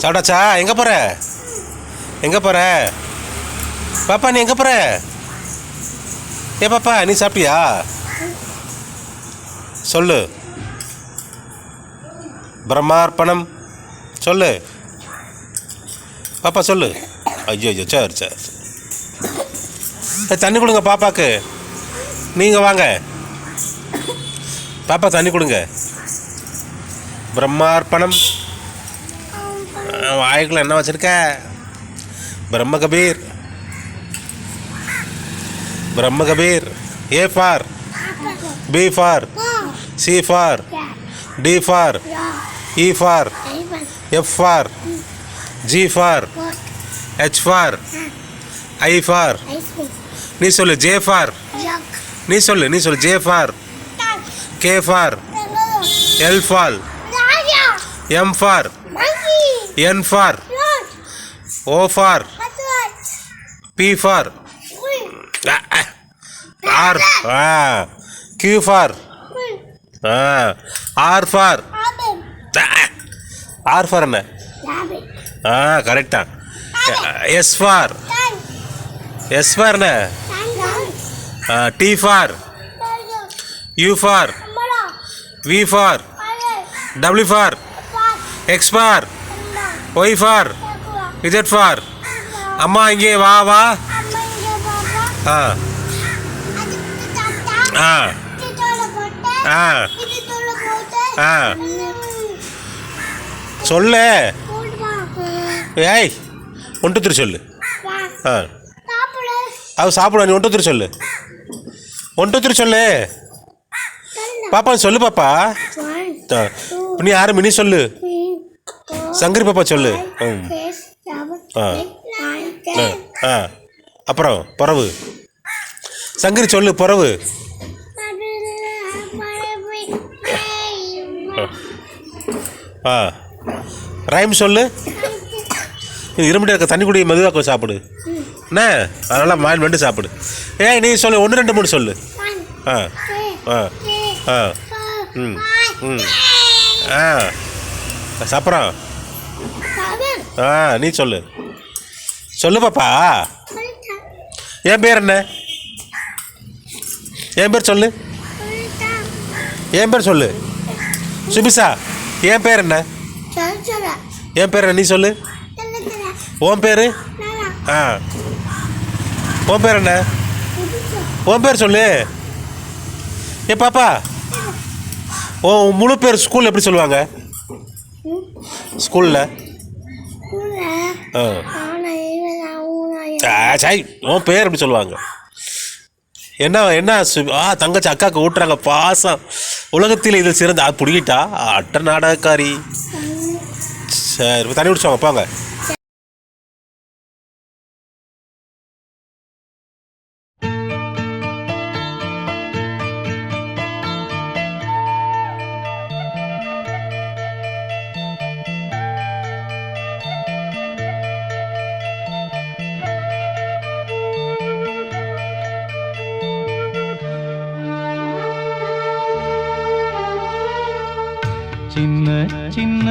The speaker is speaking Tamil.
சாப்பிட்டாச்சா? எங்கே போகிற? எங்கே போகிற பாப்பா? நீ எங்கே போகிற? ஏ பாப்பா, நீ சாப்பிட்டியா? சொல்லு. பிரம்மார்ப்பணம் சொல்லு பாப்பா, சொல்லு. ஐயோ ஐயோ, சரி சரி. தண்ணி கொடுங்க பாப்பாக்கு. நீங்கள் வாங்க பாப்பா, தண்ணி கொடுங்க. பிரம்மார்ப்பணம். வாய்க்குள்ள என்ன வச்சுருக்க? Brahma Kabir. Brahma Kabir. A for, B for, C for, D for, E for, F for, G for, H for, I for. நீ சொல்லு. J for. நீ சொல்லு. J for, K for, L for, M for, N for, O for, B for, R, Q for, R for. R for என்ன? கரெக்டா. S for. எஸ் ஃபார் என்ன? T for, U for, V for, W for, X for, Y for, Z for. அம்மா இங்கே வா வா. ஆ ஆ ஆ ஆ சொல்லு. ஏய், ஒன்று திரு சொல்லு. ஆ அது சாப்பிடுவா. நீ ஒன்று திரு சொல்லு. ஒன்று திரு சொல்லு பாப்பா. சொல்லு பாப்பா. நீ யாரு? மினி சொல்லு. சங்கரி பாப்பா சொல்லு. ஆ ஆ அப்புறம் பறவு. சங்கரி சொல்லு. பறவு. ஆ ரைம் சொல்லு. இருமிட்டு இருக்க தண்ணி குடி. மெதுவாக்க சாப்பிடு. என்ன அதனால் வாயில் வந்து சாப்பிடு. ஏய், நீ சொல்லு. 1 2 3 சொல்லு. ஆ ஆ ஆ ம் ம் ஆ சாப்பிட்றான். ஆ நீ சொல்லு. சொல்லு பாப்பா. என் பேர் என்ன? என் பேர் சொல்லு. என் பேர் சொல்லு. சுபிசா, என் பேர் என்ன? என் பேர் என்ன? நீ சொல்லு. உன் பேர்? ஆ உன் பேர் என்ன? உன் பேர் சொல்லு. ஏ பாப்பா, உன் முழு பேர் ஸ்கூலில் எப்படி சொல்லுவாங்க? ஸ்கூலில் சாய் உன் பேர் எப்படி சொல்லுவாங்க? என்ன என்ன தங்கச்சி அக்காவுக்கு ஊட்டுறாங்க பாசம். உலகத்தில் இதில் சிறந்த பிடிக்கிட்டா அட்ட நாடகக்காரி. சரி, தண்ணி குடிச்சோங்க போங்க. சின்ன சின்ன